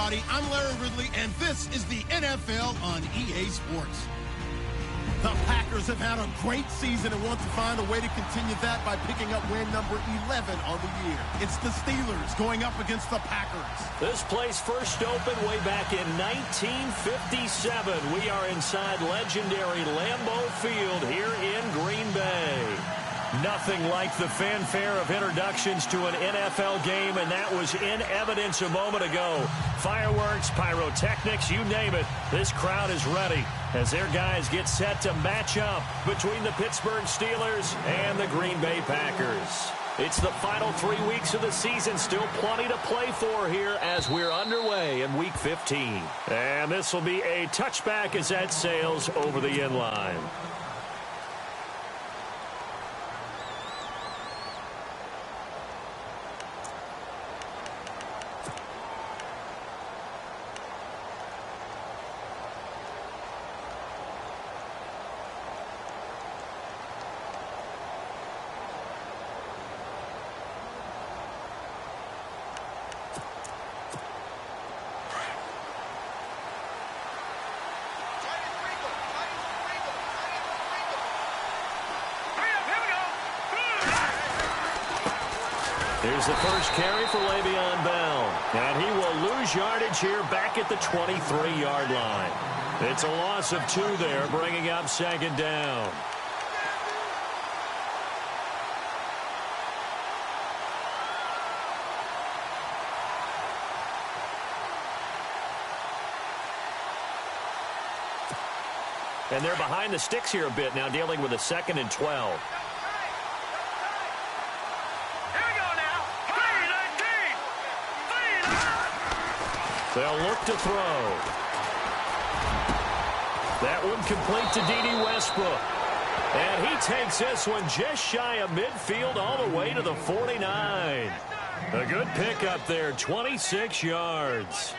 everybody. I'm Larry Ridley, and this is the NFL on EA Sports. The Packers have had a great season and want to find a way to continue that by picking up win number 11 on the year. It's the Steelers going up against the Packers. This place first opened way back in 1957. We are inside legendary Lambeau Field here in Green Bay. Nothing like the fanfare of introductions to an NFL game, and that was in evidence a moment ago. Fireworks, pyrotechnics, you name it. This crowd is ready as their guys get set to match up between the Pittsburgh Steelers and the Green Bay Packers. It's the final 3 weeks of the season. Still plenty to play for here as we're underway in Week 15. And this will be a touchback as that sails over the end line. Here's the first carry for Le'Veon Bell. And he will lose yardage here back at the 23-yard line. It's a loss of 2 there, bringing up second down. And they're behind the sticks here a bit now, dealing with a 2nd and 12. They'll look to throw. That one complete to D.D. Westbrook. And he takes this one just shy of midfield all the way to the 49. A good pickup there, 26 yards.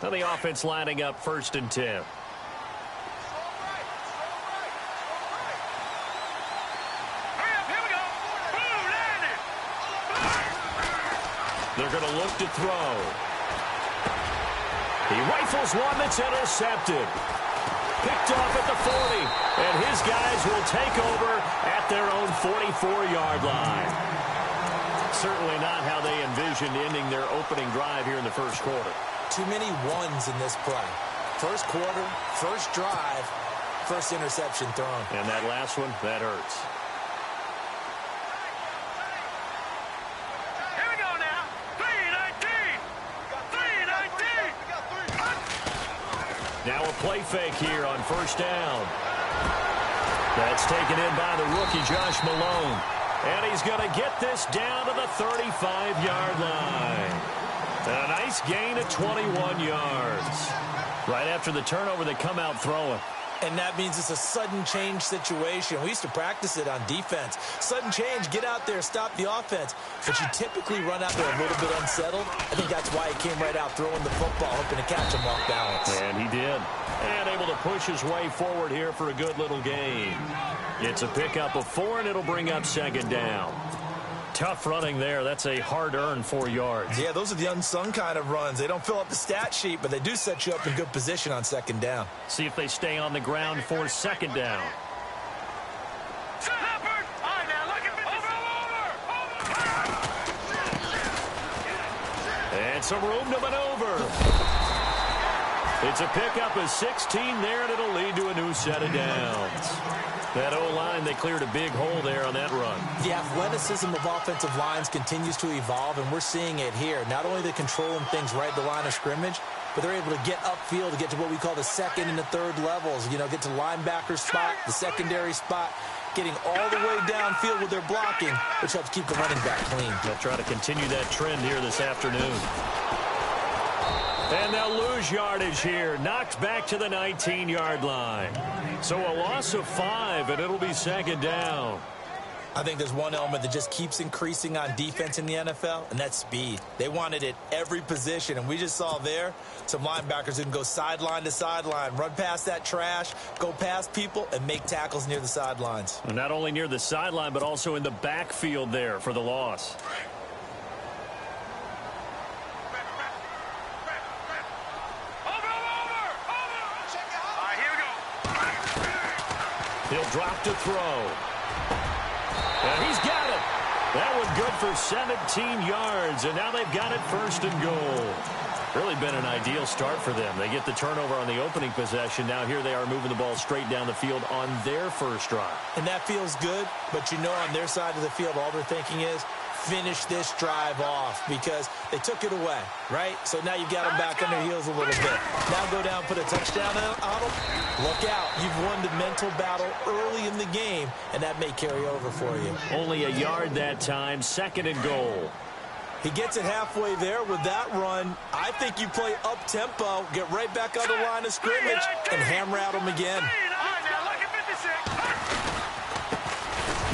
Now the offense lining up 1st and 10. They're going to look to throw. He rifles one that's intercepted. Picked off at the 40. And his guys will take over at their own 44-yard line. Certainly not how they envisioned ending their opening drive here in the first quarter. Too many ones in this play. First quarter, first drive, first interception thrown. And that last one, that hurts. Now a play fake here on 1st down. That's taken in by the rookie, Josh Malone. And he's going to get this down to the 35-yard line. A nice gain of 21 yards. Right after the turnover, they come out throwing. And that means it's a sudden change situation. We used to practice it on defense. Sudden change, get out there, stop the offense. But you typically run out there a little bit unsettled. I think that's why he came right out throwing the football, hoping to catch him off balance. And he did. And able to push his way forward here for a good little gain. It's a pickup of 4, and it'll bring up 2nd down. Tough running there. That's a hard-earned 4 yards. Yeah, those are the unsung kind of runs. They don't fill up the stat sheet, but they do set you up in good position on 2nd down. See if they stay on the ground for 2nd down. And some room to maneuver. It's a pickup of 16 there, and it'll lead to a new set of downs. That O-line, they cleared a big hole there on that run. The athleticism of offensive lines continues to evolve, and we're seeing it here. Not only are they controlling things right at the line of scrimmage, but they're able to get upfield to get to what we call the 2nd and the 3rd levels. You know, get to the linebacker spot, the secondary spot, getting all the way downfield with their blocking, which helps keep the running back clean. They'll try to continue that trend here this afternoon. And they'll lose yardage here. Knocked back to the 19-yard line. So a loss of 5, and it'll be 2nd down. I think there's one element that just keeps increasing on defense in the NFL, and that's speed. They want it at every position, and we just saw there some linebackers who can go sideline to sideline, run past that trash, go past people, and make tackles near the sidelines. And not only near the sideline, but also in the backfield there for the loss. He'll drop to throw. And he's got it. That one good for 17 yards, and now they've got it first and goal. Really been an ideal start for them. They get the turnover on the opening possession. Now here they are moving the ball straight down the field on their first drive. And that feels good, but you know on their side of the field, all they're thinking is, finish this drive off because they took it away, right? So now you've got them back on their heels a little bit. Now go down, put a touchdown on them. Look out. You've won the mental battle early in the game, and that may carry over for you. Only a yard that time, second and goal. He gets it halfway there with that run. I think you play up-tempo, get right back on the line of scrimmage, and hammer at him again.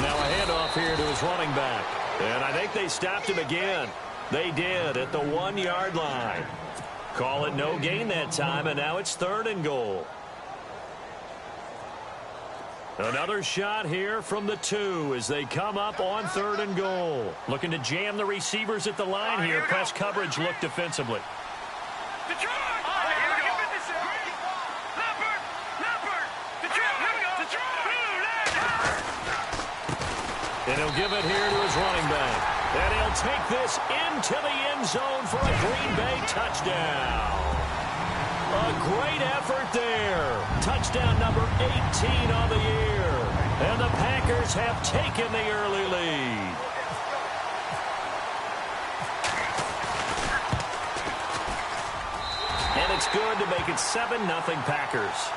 Now a handoff here to his running back. And I think they stopped him again. They did at the 1-yard line. Call it no gain that time, and now it's third and goal. Another shot here from the 2 as they come up on third and goal. Looking to jam the receivers at the line here. Press coverage look defensively. And he'll give it here to his running back. And he'll take this into the end zone for a Green Bay touchdown. A great effort there. Touchdown number 18 on the year. And the Packers have taken the early lead. And it's good to make it 7-0 Packers.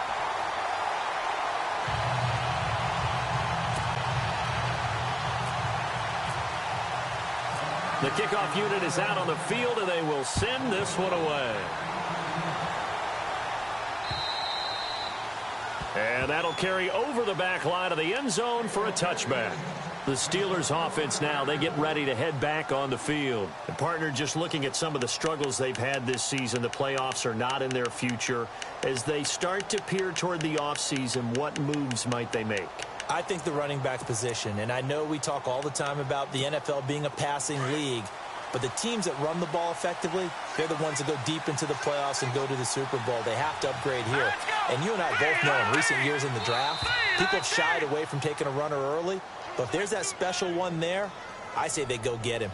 The kickoff unit is out on the field, and they will send this one away. And that'll carry over the back line of the end zone for a touchback. The Steelers offense now, they get ready to head back on the field. And partner, just looking at some of the struggles they've had this season, the playoffs are not in their future. As they start to peer toward the offseason, what moves might they make? I think the running back position, and I know we talk all the time about the NFL being a passing league, but the teams that run the ball effectively, they're the ones that go deep into the playoffs and go to the Super Bowl. They have to upgrade here. And you and I both know in recent years in the draft, people have shied away from taking a runner early, but if there's that special one there, I say they go get him.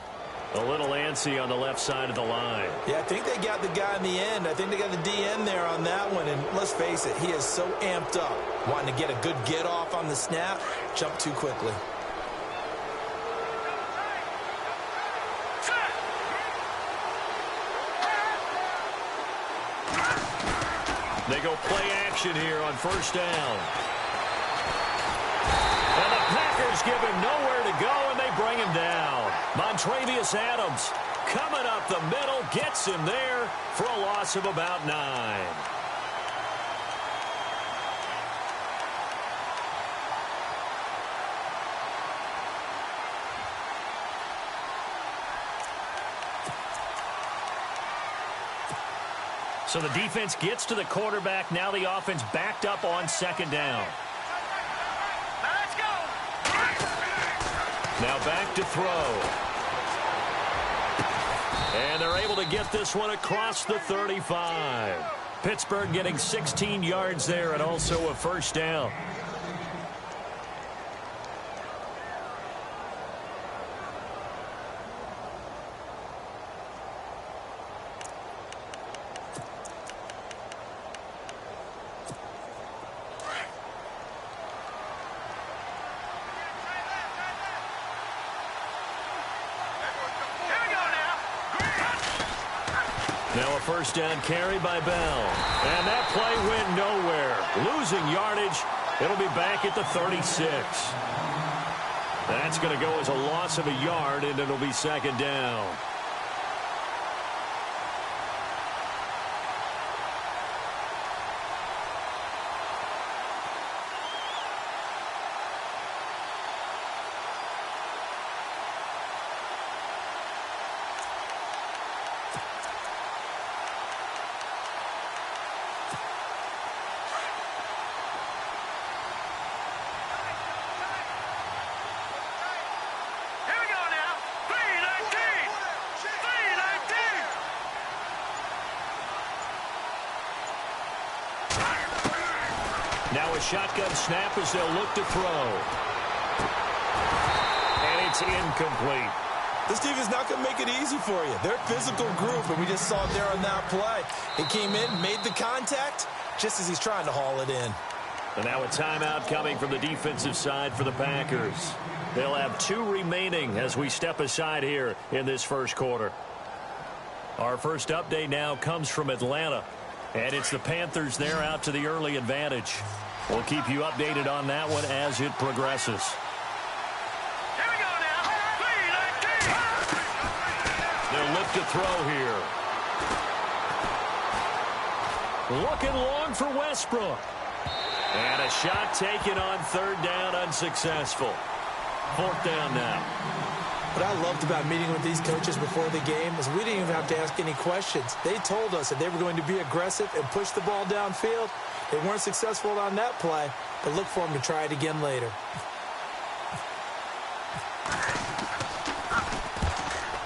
A little antsy on the left side of the line. Yeah, I think they got the guy in the end. I think they got the DN there on that one. And let's face it, he is so amped up, wanting to get a good get off on the snap, jump too quickly. They go play action here on first down. And the Packers give him nowhere to go, and they bring him down. Montravius Adams coming up the middle, gets him there for a loss of about 9. So the defense gets to the quarterback. Now the offense backed up on second down. Let's go. Now back to throw. And they're able to get this one across the 35. Pittsburgh getting 16 yards there and also a first down. Now a first down carry by Bell. And that play went nowhere. Losing yardage. It'll be back at the 36. That's going to go as a loss of a yard, and it'll be second down. shotgun snap as they'll look to throw. And it's incomplete. This defense is not going to make it easy for you. They're a physical group, and we just saw it there on that play. He came in, made the contact, just as he's trying to haul it in. And now a timeout coming from the defensive side for the Packers. They'll have 2 remaining as we step aside here in this first quarter. Our first update now comes from Atlanta. And it's the Panthers there out to the early advantage. We'll keep you updated on that one as it progresses. Here we go now. They'll look to throw here. Looking long for Westbrook. And a shot taken on 3rd down, unsuccessful. 4th down now. What I loved about meeting with these coaches before the game is we didn't even have to ask any questions. They told us that they were going to be aggressive and push the ball downfield. They weren't successful on that play, but look for them to try it again later.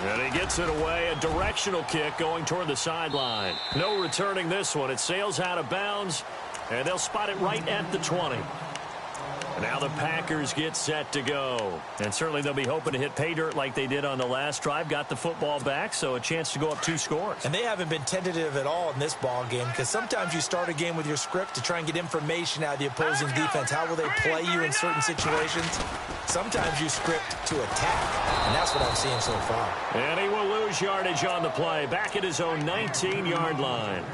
And he gets it away, a directional kick going toward the sideline. No returning this one. It sails out of bounds, and they'll spot it right at the 20. Now the Packers get set to go. And certainly they'll be hoping to hit pay dirt like they did on the last drive. Got the football back, so a chance to go up 2 scores. And they haven't been tentative at all in this ball game, because sometimes you start a game with your script to try and get information out of the opposing defense. How will they play you in certain situations? Sometimes you script to attack, and that's what I'm seeing so far. And he will lose yardage on the play. Back at his own 19-yard line.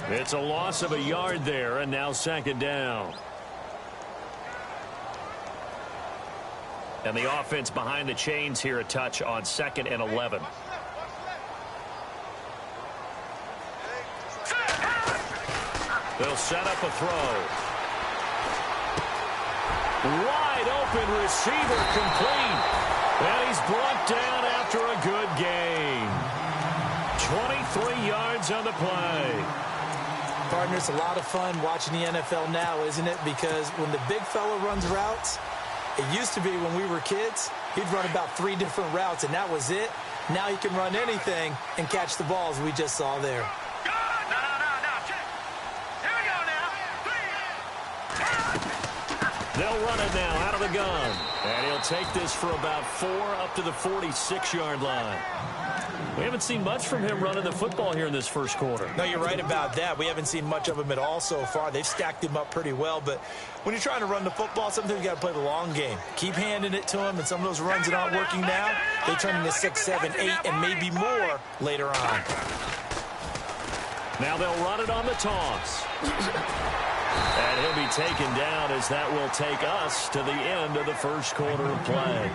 It's a loss of a yard there, and now 2nd down. And the offense behind the chains here a touch on 2nd and 11. They'll set up a throw. Wide open receiver complete. And he's brought down after a good gain. 23 yards on the play. Partner, it's a lot of fun watching the NFL now, isn't it? Because when the big fella runs routes, it used to be when we were kids, he'd run about 3 different routes, and that was it. Now he can run anything and catch the balls we just saw there. No. Here we go now. They'll run it now out of the gun. And he'll take this for about 4 up to the 46-yard line. We haven't seen much from him running the football here in this first quarter. No, you're right about that. We haven't seen much of him at all so far. They've stacked him up pretty well, but when you're trying to run the football, sometimes you got to play the long game. Keep handing it to him, and some of those runs that aren't working now, they turn into 6, 7, 8, and maybe more later on. Now they'll run it on the toss. And he'll be taken down as that will take us to the end of the first quarter of play.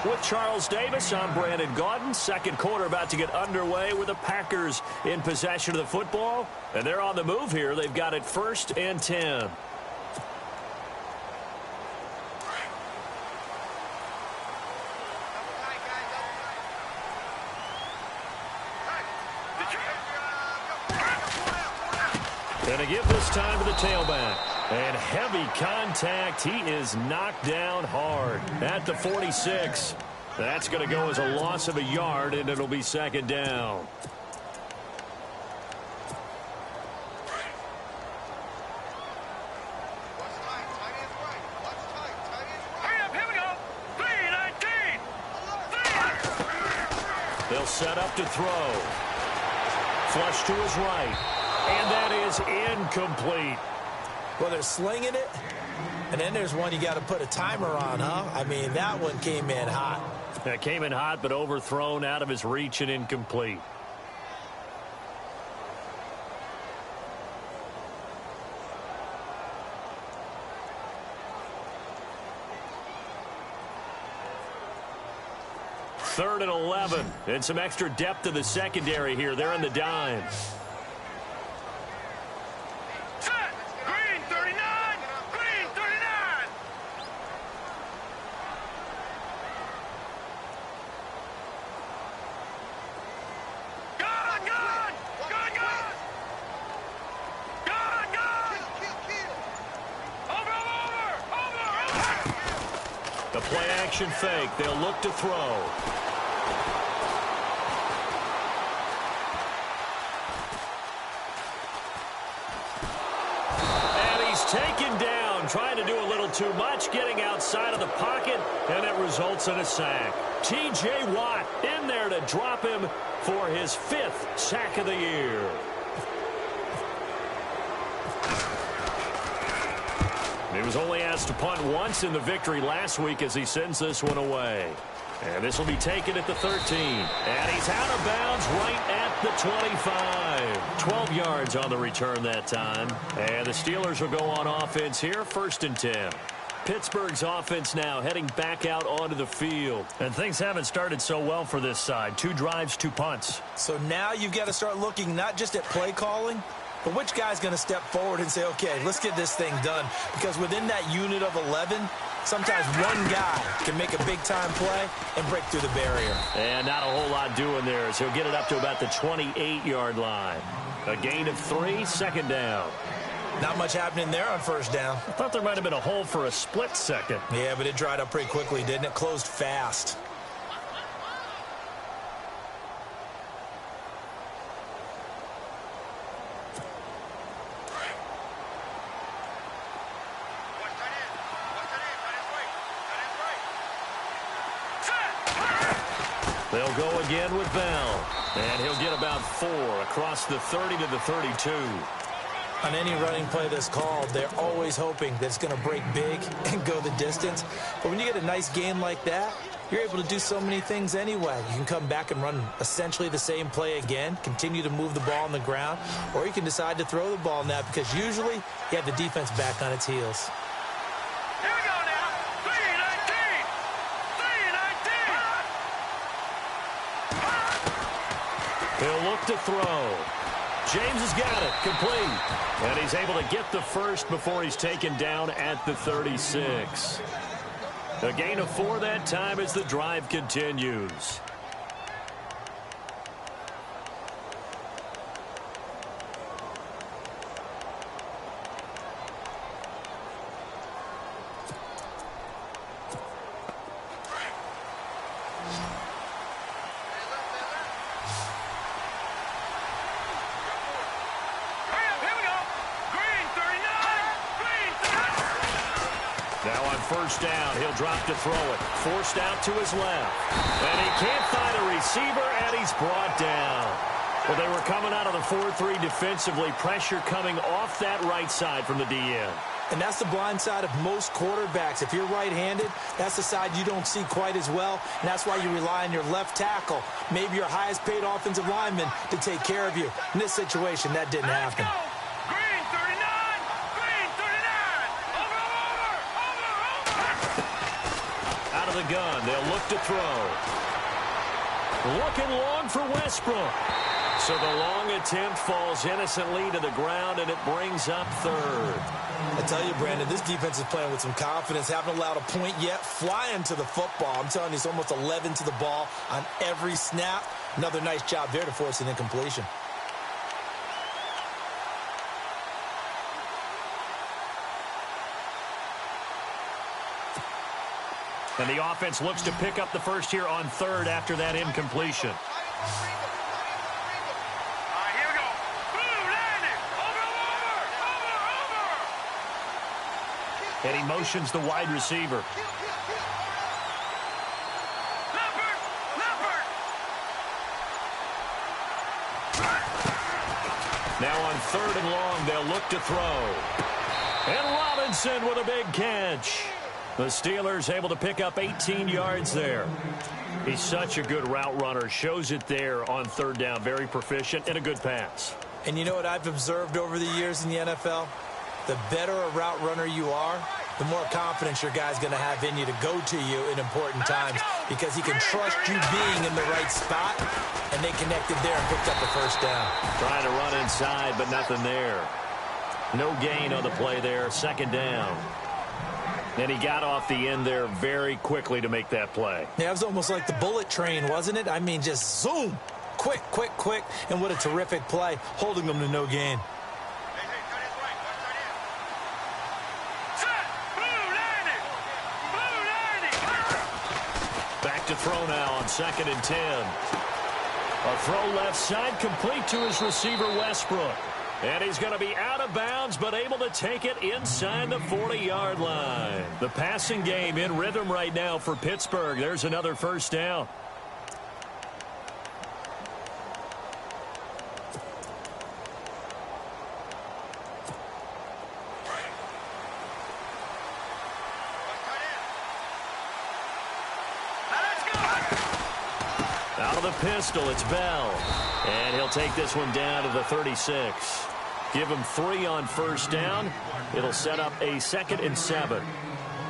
With Charles Davis, I'm Brandon Gaudin. Second quarter about to get underway with the Packers in possession of the football. And they're on the move here. They've got it 1st and 10. And to give this time to the tailback. And heavy contact. He is knocked down hard at the 46. That's going to go as a loss of a yard, and it'll be 2nd down. Hurry up, here we go. 3-19. They'll set up to throw. Flush to his right. And that is incomplete. Well, they're slinging it, and then there's one you got to put a timer on, huh? I mean, that one came in hot. That came in hot, but overthrown, out of his reach, and incomplete. Third and 11, and some extra depth to the secondary here. They're in the dime. The play action fake. They'll look to throw. And he's taken down, trying too much, getting outside of the pocket, and it results in a sack. T.J. Watt in there to drop him for his 5th sack of the year. He was only asked to punt once in the victory last week as he sends this one away. And this will be taken at the 13. And he's out of bounds right at the 25. 12 yards on the return that time. And the Steelers will go on offense here, 1st and 10. Pittsburgh's offense now heading back out onto the field. And things haven't started so well for this side. 2 drives, 2 punts. So now you've got to start looking not just at play calling, but which guy's going to step forward and say, okay, let's get this thing done. Because within that unit of 11, sometimes one guy can make a big-time play and break through the barrier. And not a whole lot doing there as he'll get it up to about the 28-yard line. A gain of 3, 2nd down. Not much happening there on 1st down. I thought there might have been a hole for a split second. Yeah, but it dried up pretty quickly, didn't it? Closed fast. They'll go again with Bell. And he'll get about 4 across the 30 to the 32. On any running play that's called, they're always hoping that it's going to break big and go the distance. But when you get a nice game like that, you're able to do so many things anyway. You can come back and run essentially the same play again, continue to move the ball on the ground, or you can decide to throw the ball now because usually you have the defense back on its heels. Here we go now. 3-19. 3-19. He'll look to throw. James has got it, complete. And he's able to get the first before he's taken down at the 36. A gain of 4 that time as the drive continues. First down, he'll drop to throw it. Forced out to his left. And he can't find a receiver, and he's brought down. Well, they were coming out of the 4-3 defensively. Pressure coming off that right side from the DN. And that's the blind side of most quarterbacks. If you're right-handed, that's the side you don't see quite as well. And that's why you rely on your left tackle, maybe your highest-paid offensive lineman, to take care of you. In this situation, that didn't happen. The gun. They'll look to throw. Looking long for Westbrook. So the long attempt falls innocently to the ground, and it brings up 3rd. I tell you, Brandon, this defense is playing with some confidence. Haven't allowed a point yet. Flying to the football. I'm telling you, it's almost 11 to the ball on every snap. Another nice job there to force an incompletion. And the offense looks to pick up the first here on 3rd after that incompletion. Here we go. Blue landing. Over. And he motions the wide receiver. Leopard. Now on 3rd and long, they'll look to throw. And Robinson with a big catch. The Steelers able to pick up 18 yards there. He's such a good route runner. Shows it there on 3rd down. Very proficient and a good pass. And you know what I've observed over the years in the NFL? The better a route runner you are, the more confidence your guy's going to have in you to go to you in important times because he can trust you being in the right spot, and they connected there and picked up the first down. Trying to run inside, but nothing there. No gain on the play there. 2nd down. And he got off the end there very quickly to make that play. Yeah, it was almost like the bullet train, wasn't it? I mean, just zoom. Quick, quick, quick. And what a terrific play, holding them to no gain. Back to throw now on 2nd and 10. A throw left side complete to his receiver, Westbrook. And he's going to be out of bounds, but able to take it inside the 40-yard line. The passing game in rhythm right now for Pittsburgh. There's another first down. Out of the pistol, it's Bell. And he'll take this one down to the 36. Give him 3 on first down. It'll set up a 2nd and 7.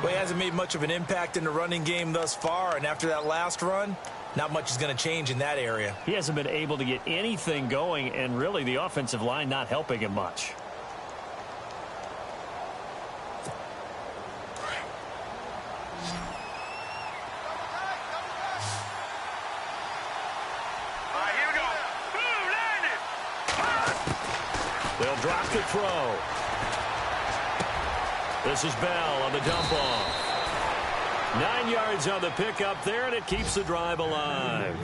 Well, he hasn't made much of an impact in the running game thus far, and after that last run, not much is going to change in that area. He hasn't been able to get anything going, and really the offensive line not helping him much. They'll drop the throw. This is Bell on the dump off. 9 yards on the pickup there, and it keeps the drive alive.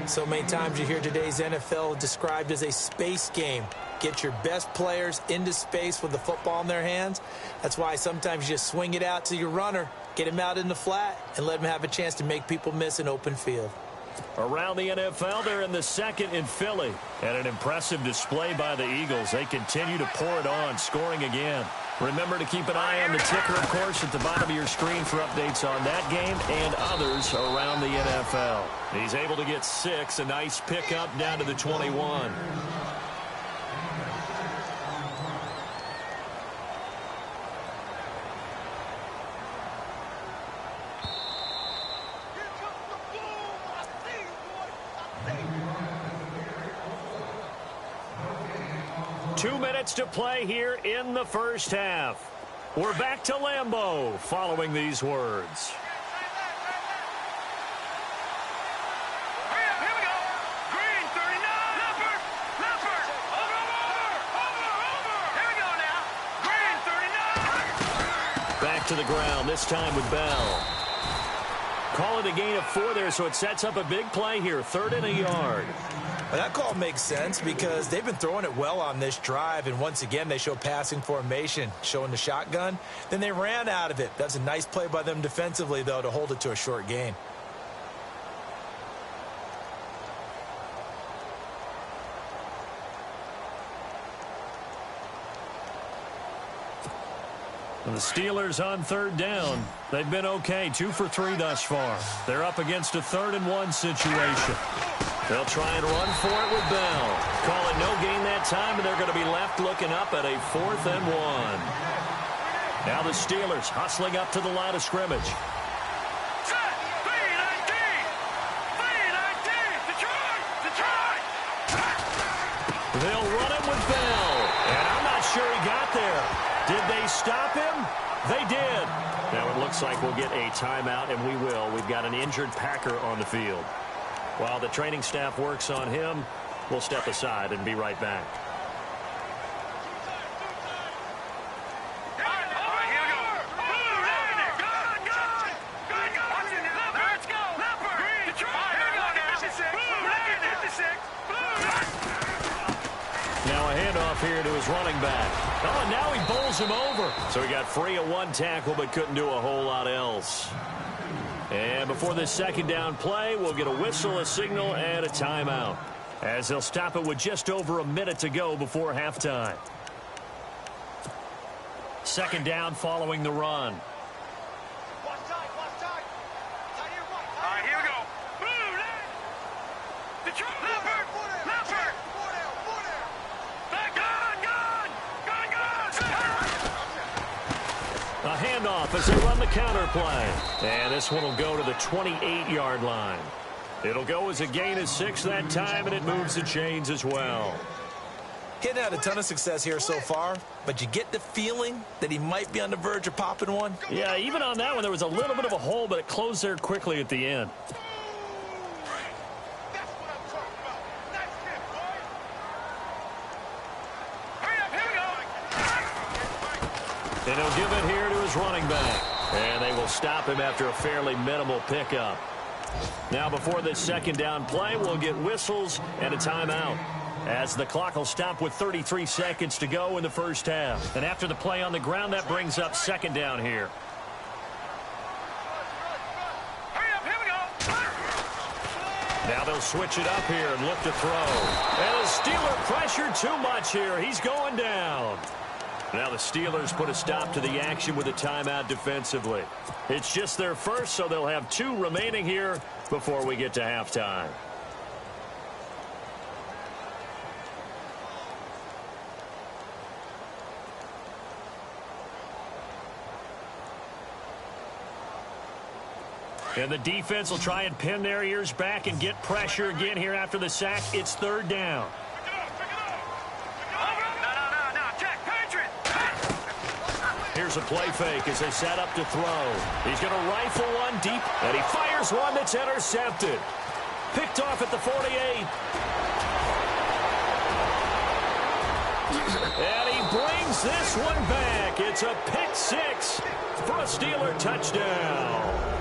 So many times you hear today's NFL described as a space game. Get your best players into space with the football in their hands. That's why sometimes you just swing it out to your runner, get him out in the flat, and let him have a chance to make people miss an open field. Around the NFL, they're in the 2nd in Philly. And an impressive display by the Eagles. They continue to pour it on, scoring again. Remember to keep an eye on the ticker, of course, at the bottom of your screen for updates on that game and others around the NFL. He's able to get 6, a nice pickup down to the 21. To play here in the first half. We're back to Lambeau following these words. Here we go. Green 39. Leopard. Over. Here we go now. Green 39. Back to the ground, this time with Bell. Call it a gain of 4 there, so it sets up a big play here. 3rd and a yard. Well, that call makes sense because they've been throwing it well on this drive, and once again they show passing formation, showing the shotgun. Then they ran out of it. That's a nice play by them defensively, though, to hold it to a short gain. The Steelers on 3rd down. They've been okay, 2 for 3 thus far. They're up against a 3rd and 1 situation. They'll try and run for it with Bell. Call it no gain that time, and they're going to be left looking up at a 4th and 1. Now the Steelers hustling up to the line of scrimmage. Set. 3-19. Detroit. They'll run it with Bell. And I'm not sure he got there. Did they stop him? They did. Now it looks like we'll get a timeout, and we will. We've got an injured Packer on the field. While the training staff works on him, we'll step aside and be right back. Now a handoff here to his running back. Oh, and now he bowls him over. So he got free of 1 tackle but couldn't do a whole lot else. And before this 2nd down play, we'll get a whistle, a signal, and a timeout, as they'll stop it with just over a minute to go before halftime. 2nd down following the run. Watch tight. All right, here we go. Boom, Detroit. Leopard. A handoff as they run the counter play. And this one will go to the 28-yard line. It'll go as a gain of 6 that time, and it moves the chains as well. He hadn't had a ton of success here so far, but you get the feeling that he might be on the verge of popping one. Yeah, even on that one, there was a little bit of a hole, but it closed there quickly at the end. And he'll give it here to his running back. And they will stop him after a fairly minimal pickup. Now before this 2nd down play, we'll get whistles and a timeout. as the clock will stop with 33 seconds to go in the first half. And after the play on the ground, that brings up second down here. Now they'll switch it up here and look to throw. And the Steeler pressure too much here. He's going down. Now the Steelers put a stop to the action with a timeout defensively. It's just their first, so they'll have 2 remaining here before we get to halftime. And the defense will try and pin their ears back and get pressure again here after the sack. It's third down. Here's a play fake as they set up to throw. He's going to rifle one deep, and he fires one that's intercepted. Picked off at the 48. And he brings this one back. It's a pick 6 for a Steeler touchdown.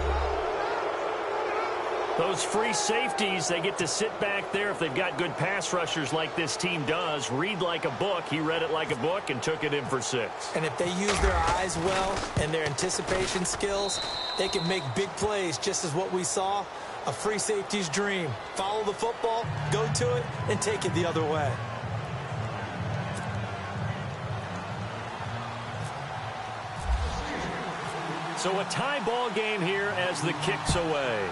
Those free safeties, they get to sit back there if they've got good pass rushers like this team does. Read like a book. He read it like a book and took it in for 6. And if they use their eyes well and their anticipation skills, they can make big plays, just as what we saw. A free safety's dream. Follow the football, go to it, and take it the other way. So a tie ball game here as the kick's away.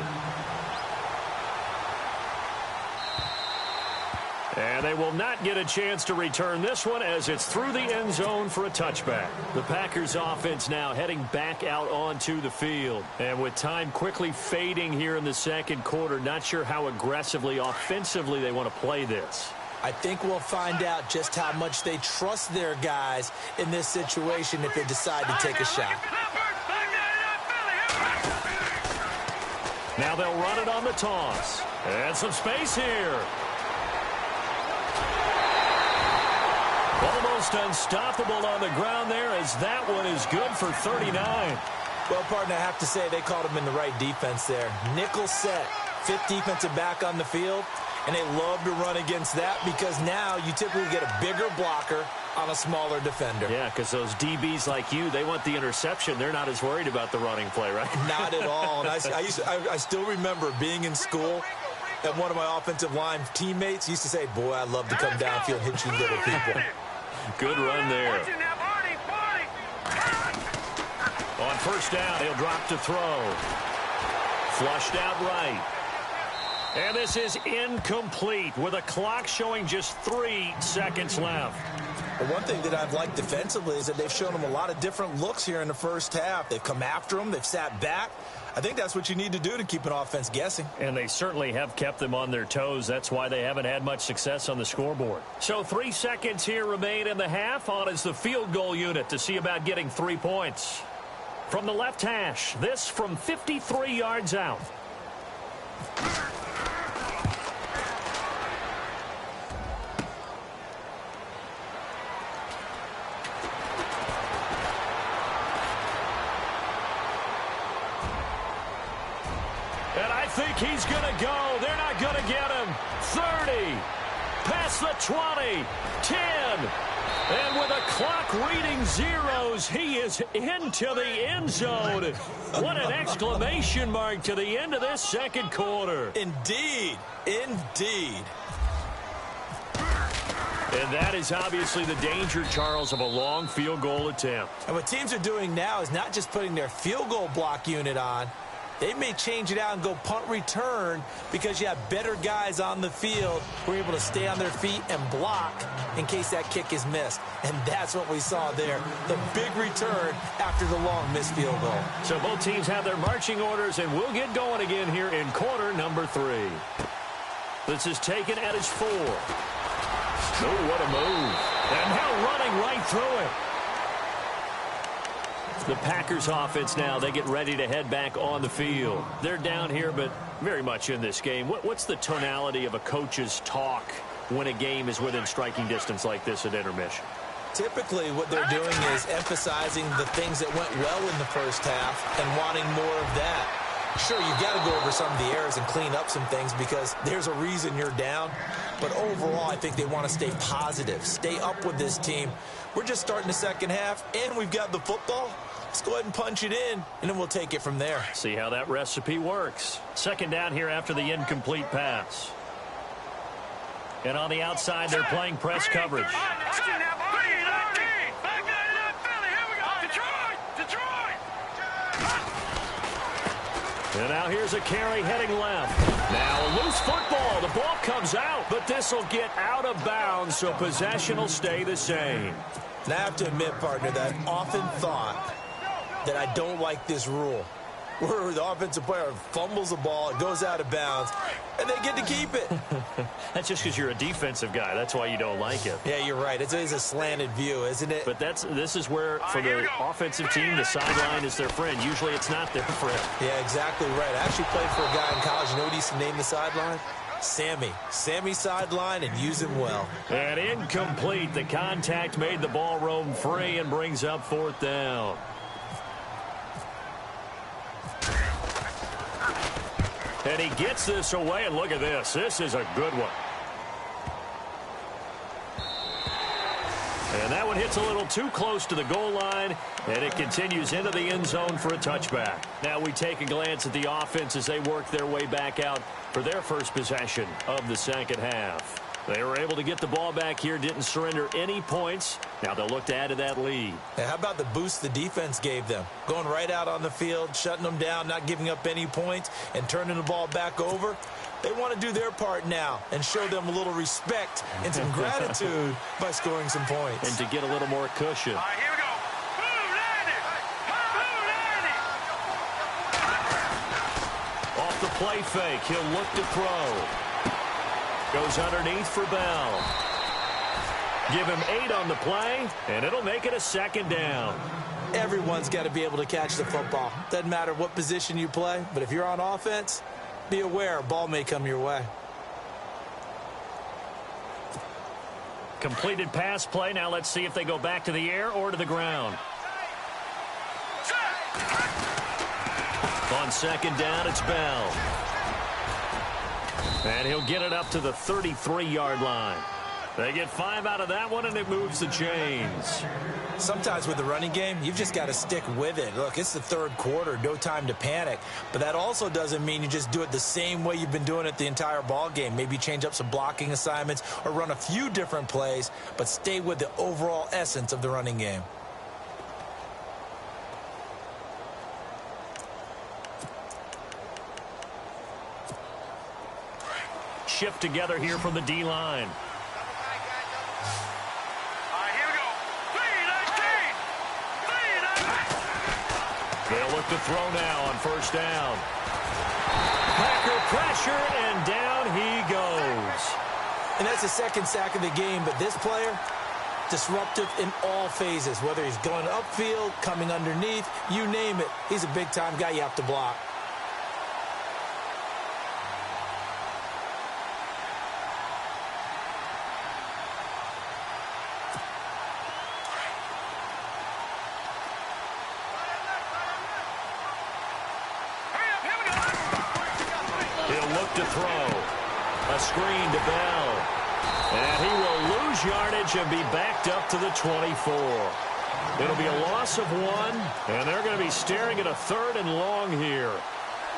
And they will not get a chance to return this one as it's through the end zone for a touchback. The Packers offense now heading back out onto the field. And with time quickly fading here in the second quarter, not sure how aggressively, offensively they want to play this. I think we'll find out just how much they trust their guys in this situation if they decide to take a shot. Now they'll run it on the toss. And some space here. Almost unstoppable on the ground there as that one is good for 39. Well, partner, I have to say they called him in the right defense there. Nickel set, 5th defensive back on the field, and they love to run against that because now you typically get a bigger blocker on a smaller defender. Yeah, because those DBs like you, they want the interception. They're not as worried about the running play, right? Not at all. And I still remember being in school, and one of my offensive line teammates used to say, boy, I'd love to come downfield and hit you little people. Good run there. On first down, he'll drop to throw. Flushed out right. And this is incomplete with a clock showing just 3 seconds left. But one thing that I've liked defensively is that they've shown them a lot of different looks here in the first half. They've come after them. They've sat back. I think that's what you need to do to keep an offense guessing. And they certainly have kept them on their toes. That's why they haven't had much success on the scoreboard. So 3 seconds here remain in the half. On is the field goal unit to see about getting 3 points. From the left hash, this from 53 yards out. I think he's going to go. They're not going to get him. 30. Past the 20. 10. And with a clock reading zeros, he is into the end zone. What an exclamation mark to the end of this second quarter. Indeed. Indeed. And that is obviously the danger, Charles, of a long field goal attempt. And what teams are doing now is not just putting their field goal block unit on. They may change it out and go punt return because you have better guys on the field who are able to stay on their feet and block in case that kick is missed. And that's what we saw there, the big return after the long missed field goal. So both teams have their marching orders, and we'll get going again here in quarter number 3. This is taken at his 4. Oh, what a move. And now running right through it. The Packers offense now, they get ready to head back on the field. They're down here, but very much in this game. What's the tonality of a coach's talk when a game is within striking distance like this at intermission? Typically, what they're doing is emphasizing the things that went well in the first half and wanting more of that. Sure, you've got to go over some of the errors and clean up some things because there's a reason you're down. But overall, I think they want to stay positive, stay up with this team. We're just starting the second half, and we've got the football. Let's go ahead and punch it in, and then we'll take it from there. See how that recipe works. Second down here after the incomplete pass. And on the outside, they're playing press coverage. And now here's a carry heading left. Now a loose football. The ball comes out, but this will get out of bounds, so possession will stay the same. And I have to admit, partner, that I've often thought that I don't like this rule, where the offensive player fumbles the ball, it goes out of bounds, and they get to keep it. That's just because you're a defensive guy. That's why you don't like it. Yeah, you're right. It's a slanted view, isn't it? But this is where, for the offensive team, the sideline is their friend. Usually it's not their friend. Yeah, exactly right. I actually played for a guy in college. You know what he used to name the sideline? Sammy. Sammy sideline, and use him well. And incomplete. The contact made the ball roam free and brings up fourth down. And he gets this away, and look at this. This is a good one. And that one hits a little too close to the goal line, and it continues into the end zone for a touchback. Now we take a glance at the offense as they work their way back out for their first possession of the second half. They were able to get the ball back here, didn't surrender any points. Now they'll look to add to that lead. Hey, how about the boost the defense gave them? Going right out on the field, shutting them down, not giving up any points, and turning the ball back over. They want to do their part now and show them a little respect and some gratitude by scoring some points. And to get a little more cushion. All right, here we go. Off the play fake, he'll look to throw. Goes underneath for Bell. Give him 8 on the play, and it'll make it a second down. Everyone's got to be able to catch the football. Doesn't matter what position you play, but if you're on offense, be aware a ball may come your way. Completed pass play. Now let's see if they go back to the air or to the ground. On second down, it's Bell. And he'll get it up to the 33-yard line. They get 5 out of that one, and it moves the chains. Sometimes with the running game, you've just got to stick with it. Look, it's the third quarter, no time to panic. But that also doesn't mean you just do it the same way you've been doing it the entire ball game. Maybe change up some blocking assignments or run a few different plays, but stay with the overall essence of the running game. Shift together here from the D-line. They'll look to throw now on first down. Packer pressure, and down he goes. And that's the second sack of the game, but this player, disruptive in all phases, whether he's going upfield, coming underneath, you name it. He's a big-time guy you have to block. To throw. A screen to Bell. And he will lose yardage and be backed up to the 24. It'll be a loss of 1, and they're going to be staring at a 3rd and long here.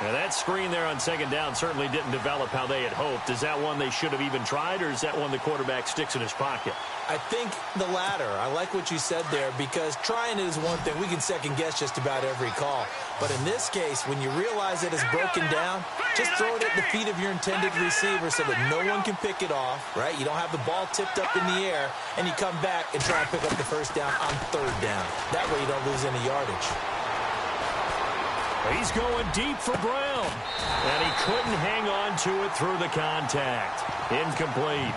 And that screen there on second down certainly didn't develop how they had hoped. Is that one they should have even tried, or is that one the quarterback sticks in his pocket? I think the latter. I like what you said there, because trying it is one thing. We can second-guess just about every call. But in this case, when you realize that it's broken down, just throw it at the feet of your intended receiver so that no one can pick it off, right? You don't have the ball tipped up in the air, and you come back and try and pick up the first down on third down. That way you don't lose any yardage. He's going deep for Brown. And he couldn't hang on to it through the contact. Incomplete.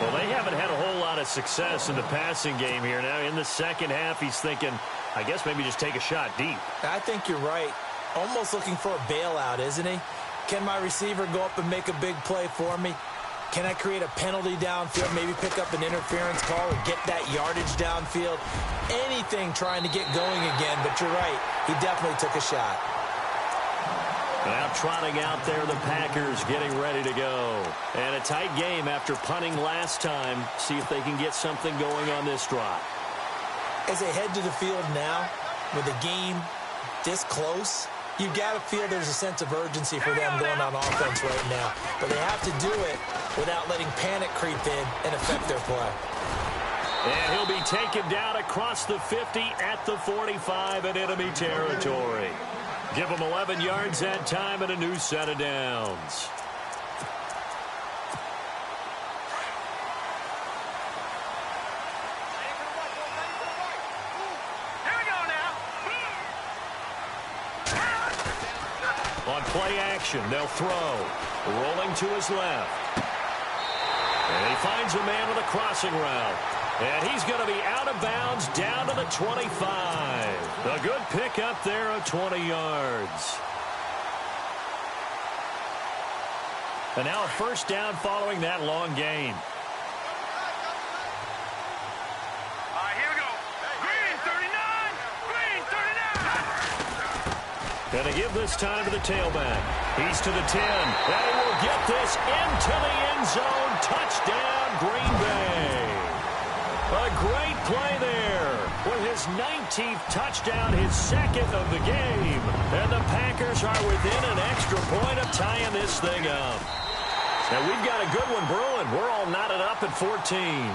Well, they haven't had a whole lot of success in the passing game here. Now, in the second half, he's thinking, I guess maybe just take a shot deep. I think you're right. Almost looking for a bailout, isn't he? Can my receiver go up and make a big play for me? Can I create a penalty downfield, maybe pick up an interference call or get that yardage downfield? Anything trying to get going again, but you're right. He definitely took a shot. Now trotting out there, the Packers getting ready to go. And a tight game after punting last time. See if they can get something going on this drive. As they head to the field now, with the game this close, you've got to feel there's a sense of urgency for them going on offense right now. But they have to do it without letting panic creep in and affect their play. And he'll be taken down across the 50 at the 45 in enemy territory. Give him 11 yards that time and a new set of downs. On play action, they'll throw. Rolling to his left. And he finds a man with a crossing route. And he's going to be out of bounds down to the 25. A good pickup there of 20 yards. And now a first down following that long gain. Here we go. Green 39. Green 39. Going to give this time to the tailback. He's to the 10. And he will get this into the end zone. Touchdown, Green Bay. A great play there with his 19th touchdown, his second of the game. And the Packers are within an extra point of tying this thing up. And we've got a good one brewing. We're all knotted up at 14.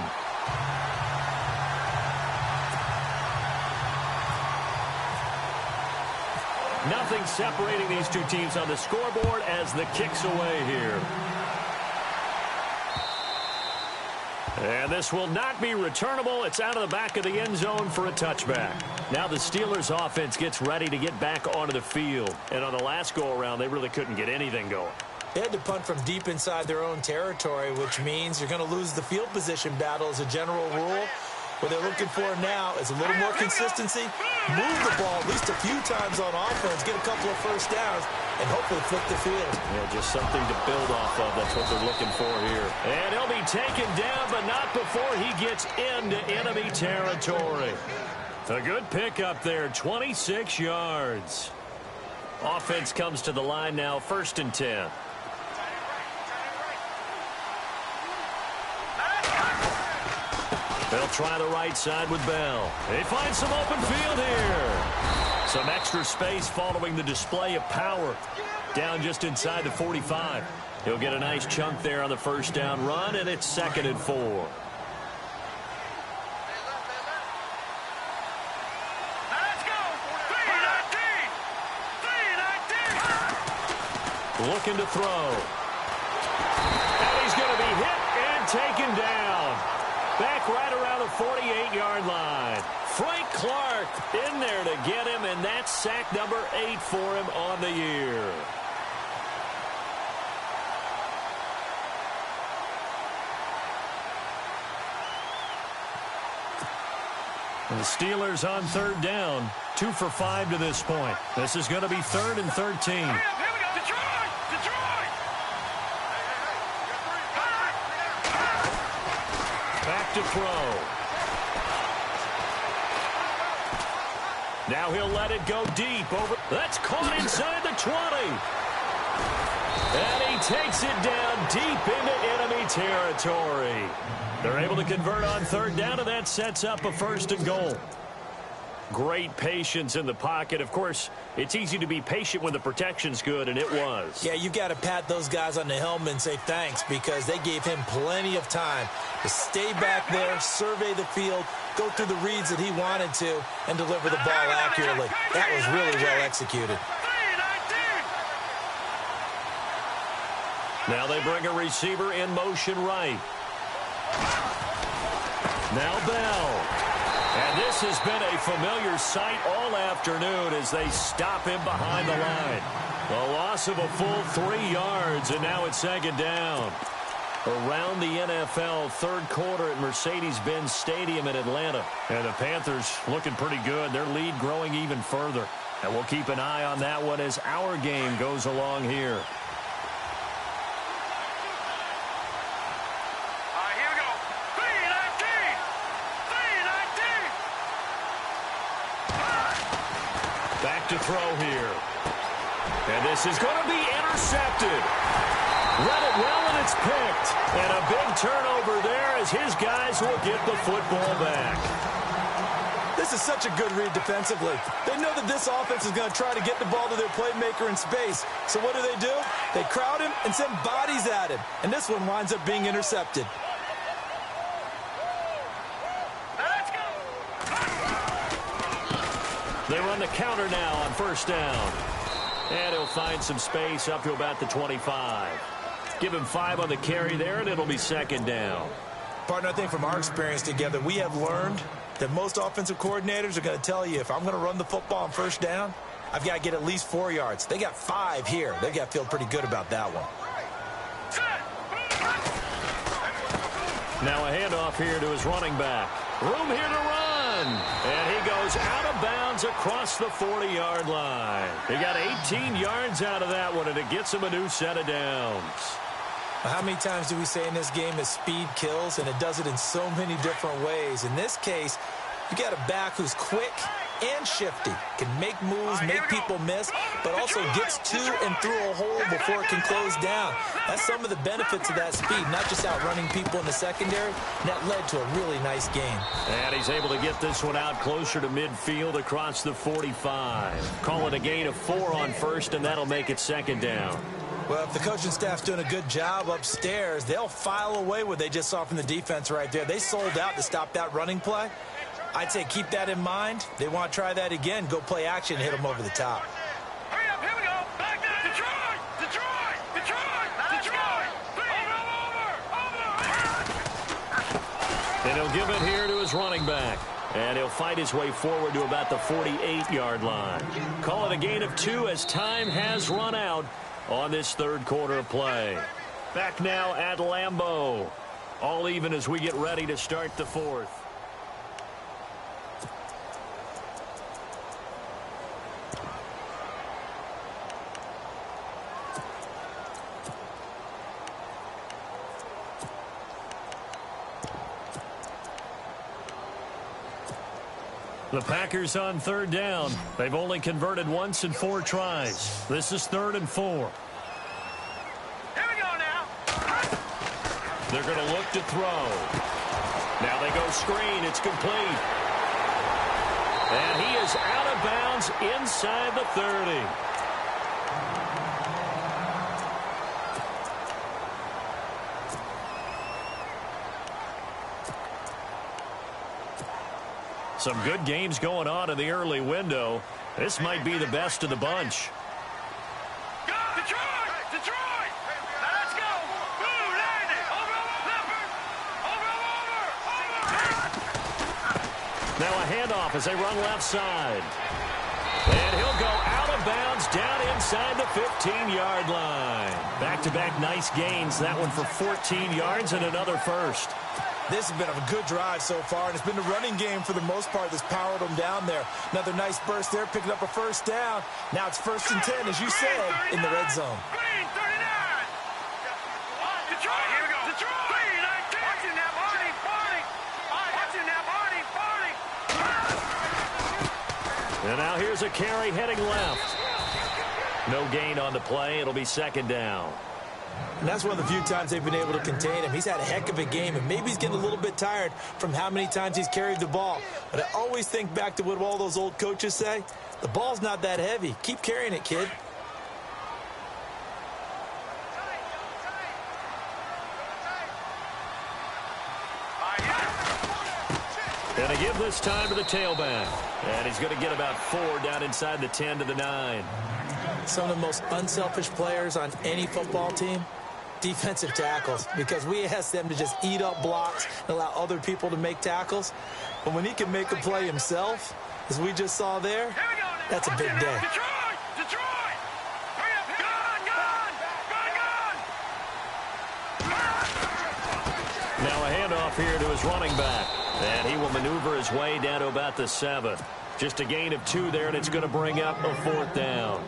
Nothing separating these two teams on the scoreboard as the kick's away here. And this will not be returnable. It's out of the back of the end zone for a touchback. Now the Steelers offense gets ready to get back onto the field. And on the last go-around, they really couldn't get anything going. They had to punt from deep inside their own territory, which means you're going to lose the field position battle as a general rule. What they're looking for now is a little more consistency, move the ball at least a few times on offense, get a couple of first downs, and hopefully flip the field. Yeah, just something to build off of. That's what they're looking for here. And he'll be taken down, but not before he gets into enemy territory. A good pickup there, 26 yards. Offense comes to the line now, 1st and 10. They'll try the right side with Bell. They find some open field here. Some extra space following the display of power. Down just inside the 45. He'll get a nice chunk there on the first down run, and it's 2nd and 4. Let's go. 3-19. 3-19. Looking to throw. And he's going to be hit and taken down. Back right around the 48-yard line. Frank Clark in there to get him, and that's sack number 8 for him on the year. And the Steelers on 3rd down. 2 for 5 to this point. This is going to be 3rd and 13. Here we go. Detroit. Detroit. Back to throw. Now he'll let it go deep over. That's caught inside the 20. And he takes it down deep into enemy territory. They're able to convert on 3rd down, and that sets up a 1st and goal. Great patience in the pocket. Of course, it's easy to be patient when the protection's good, and it was. Yeah, you got to pat those guys on the helmet and say thanks because they gave him plenty of time to stay back there, survey the field, go through the reads that he wanted to, and deliver the ball accurately. That was really well executed. Now they bring a receiver in motion right. Now Bell. And this has been a familiar sight all afternoon as they stop him behind the line. A loss of a full 3 yards, and now it's 2nd down. Around the NFL, 3rd quarter at Mercedes-Benz Stadium in Atlanta. And the Panthers looking pretty good. Their lead growing even further. And we'll keep an eye on that one as our game goes along here. To throw here. And this is going to be intercepted. Read it well, and it's picked. And a big turnover there as his guys will get the football back. This is such a good read defensively. They know that this offense is going to try to get the ball to their playmaker in space. So what do? They crowd him and send bodies at him. And this one winds up being intercepted. Let's go. They run the counter now on first down. And he'll find some space up to about the 25. Give him 5 on the carry there, and it'll be second down. Partner, I think from our experience together, we have learned that most offensive coordinators are going to tell you, if I'm going to run the football on first down, I've got to get at least 4 yards. They got 5 here. They've got to feel pretty good about that one. Now a handoff here to his running back. Room here to run. And he goes out of bounds across the 40-yard line. He got 18 yards out of that one, and it gets him a new set of downs. How many times do we say in this game that speed kills, and it does it in so many different ways? In this case, you got a back who's quick and shifty, can make moves, make people miss, but also gets to and through a hole before it can close down. That's some of the benefits of that speed, not just outrunning people in the secondary. And that led to a really nice game. And he's able to get this one out closer to midfield across the 45. Call it a gain of 4 on first, and that'll make it second down. Well, if the coaching staff's doing a good job upstairs, they'll file away what they just saw from the defense right there. They sold out to stop that running play. I'd say keep that in mind. They want to try that again. Go play action and hit them over the top. Hurry up, here we go. Back there. Detroit. Over. And he'll give it here to his running back. And he'll fight his way forward to about the 48-yard line. Call it a gain of 2 as time has run out on this third quarter of play. Back now at Lambeau. All even as we get ready to start the fourth. The Packers on third down. They've only converted once in 4 tries. This is 3rd and 4. Here we go now. They're going to look to throw. Now they go screen. It's complete. And he is out of bounds inside the 30. Some good games going on in the early window. This might be the best of the bunch. Go, Detroit! Detroit! Now let's go! Ooh, land it! Over! Now a handoff as they run left side. And he'll go out of bounds down inside the 15-yard line. Back-to-back nice gains. That one for 14 yards and another first. This has been a good drive so far, and it's been the running game for the most part that's powered them down there. Another nice burst there, picking up a first down. Now it's 1st and 10, as you said, in the red zone. Green 39! Detroit! Here we go! Detroit! Green 19! Watching that Barney! Watching that Barney! And now here's a carry heading left. No gain on the play. It'll be second down. And that's one of the few times they've been able to contain him. He's had a heck of a game, and maybe he's getting a little bit tired from how many times he's carried the ball. But I always think back to what all those old coaches say. The ball's not that heavy. Keep carrying it, kid. And a give this time to the tailback. And he's going to get about 4 down inside the 10 to the 9. Some of the most unselfish players on any football team, defensive tackles, because we ask them to just eat up blocks and allow other people to make tackles. But when he can make a play himself, as we just saw there, that's a big day. Detroit! Detroit! Hurry up! Gun! Now a handoff here to his running back. And he will maneuver his way down to about the 7. Just a gain of 2 there, and it's going to bring up a 4th down.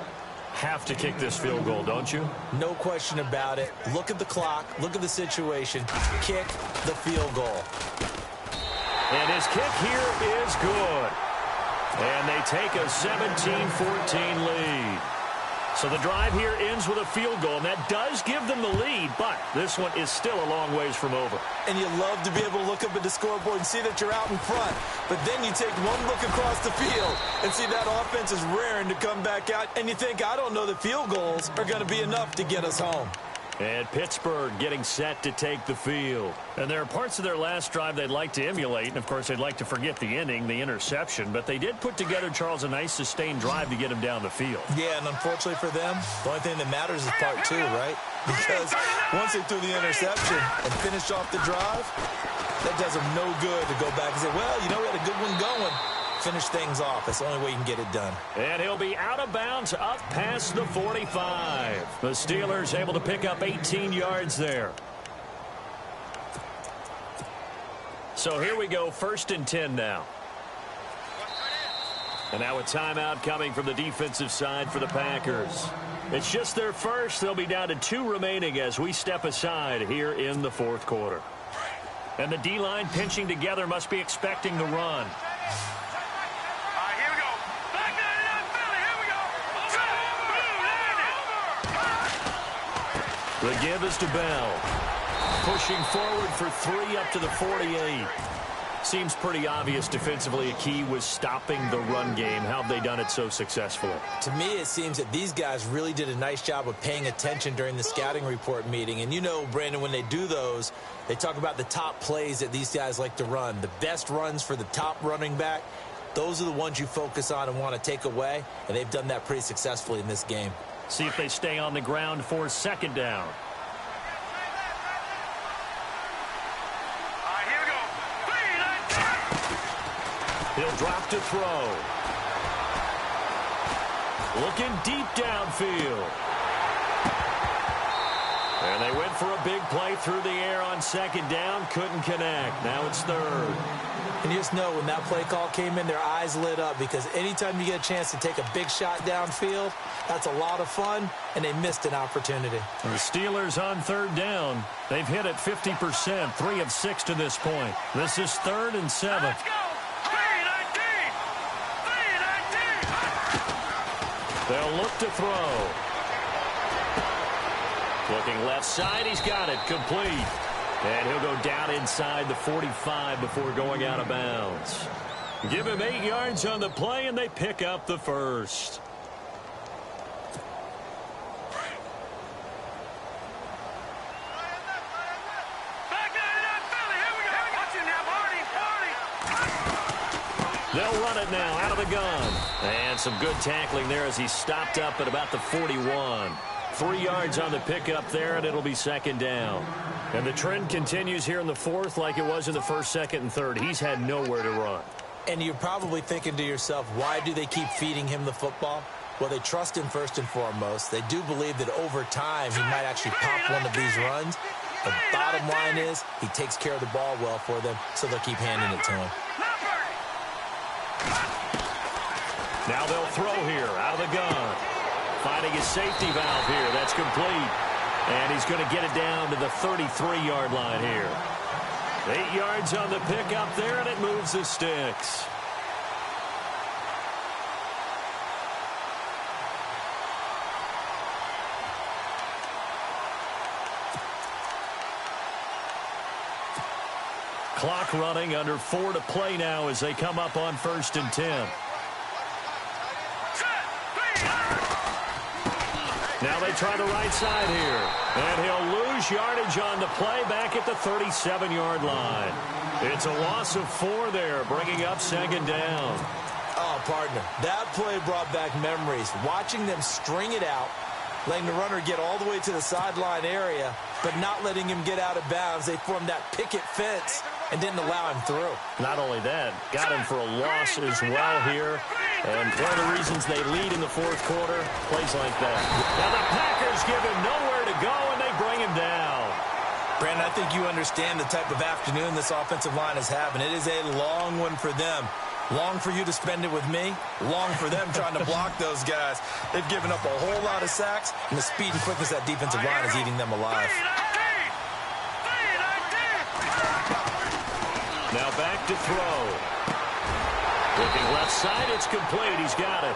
Have to kick this field goal, don't you? No question about it. Look at the clock. Look at the situation. Kick the field goal. And his kick here is good. And they take a 17-14 lead. So the drive here ends with a field goal, and that does give them the lead, but this one is still a long ways from over. And you love to be able to look up at the scoreboard and see that you're out in front. But then you take one look across the field and see that offense is raring to come back out. And you think, I don't know that field goals are going to be enough to get us home. And Pittsburgh getting set to take the field. And there are parts of their last drive they'd like to emulate. And, of course, they'd like to forget the inning, the interception. But they did put together, Charles, a nice sustained drive to get him down the field. Yeah, and unfortunately for them, the only thing that matters is part two, right? Because once they threw the interception and finished off the drive, that does them no good to go back and say, well, you know, we had a good one going. Finish things off. That's the only way you can get it done. And he'll be out of bounds up past the 45. The Steelers able to pick up 18 yards there. So here we go, 1st and 10 now. And now a timeout coming from the defensive side for the Packers. It's just their first. They'll be down to 2 remaining as we step aside here in the 4th quarter. And the D-line pinching together must be expecting the run. The give is to Bell. Pushing forward for 3 up to the 48. Seems pretty obvious defensively a key was stopping the run game. How have they done it so successfully? To me, it seems that these guys really did a nice job of paying attention during the scouting report meeting. And you know, Brandon, when they do those, they talk about the top plays that these guys like to run. The best runs for the top running back. Those are the ones you focus on and want to take away. And they've done that pretty successfully in this game. See if they stay on the ground for 2nd down. Here we go. He'll drop to throw. Looking deep downfield. And they went for a big play through the air on 2nd down. Couldn't connect. Now it's 3rd. And you just know when that play call came in, their eyes lit up because anytime you get a chance to take a big shot downfield, that's a lot of fun, and they missed an opportunity. The Steelers on 3rd down. They've hit it 50%, 3 of 6 to this point. This is 3rd and 7. Let's go. 3-19. They'll look to throw. Looking left side, he's got it, complete. And he'll go down inside the 45 before going out of bounds. Give him 8 yards on the play, and they pick up the 1st. They'll run it now out of the gun. And some good tackling there as he stopped up at about the 41. 3 yards on the pickup there, and it'll be 2nd down. And the trend continues here in the 4th like it was in the 1st, 2nd, and 3rd. He's had nowhere to run. And you're probably thinking to yourself, why do they keep feeding him the football? Well, they trust him first and foremost. They do believe that over time he might actually pop one of these runs. The bottom line is he takes care of the ball well for them, so they'll keep handing it to him. Now they'll throw here out of the gun. Finding his safety valve here. That's complete. And he's going to get it down to the 33-yard line here. 8 yards on the pickup there, and it moves the sticks. Clock running, under 4 to play now as they come up on 1st and 10. Now they try the right side here. And he'll lose yardage on the play back at the 37-yard line. It's a loss of 4 there, bringing up 2nd down. Oh, partner, that play brought back memories. Watching them string it out, letting the runner get all the way to the sideline area, but not letting him get out of bounds. They formed that picket fence and didn't allow him through. Not only that, got him for a loss as well here. And one of the reasons they lead in the 4th quarter, plays like that. Now the Packers give him nowhere to go, and they bring him down. Brandon, I think you understand the type of afternoon this offensive line is having. It is a long one for them. Long for you to spend it with me. Long for them trying to block those guys. They've given up a whole lot of sacks, and the speed and quickness of that defensive line is eating them alive. Now back to throw. Looking left side, it's complete. He's got it.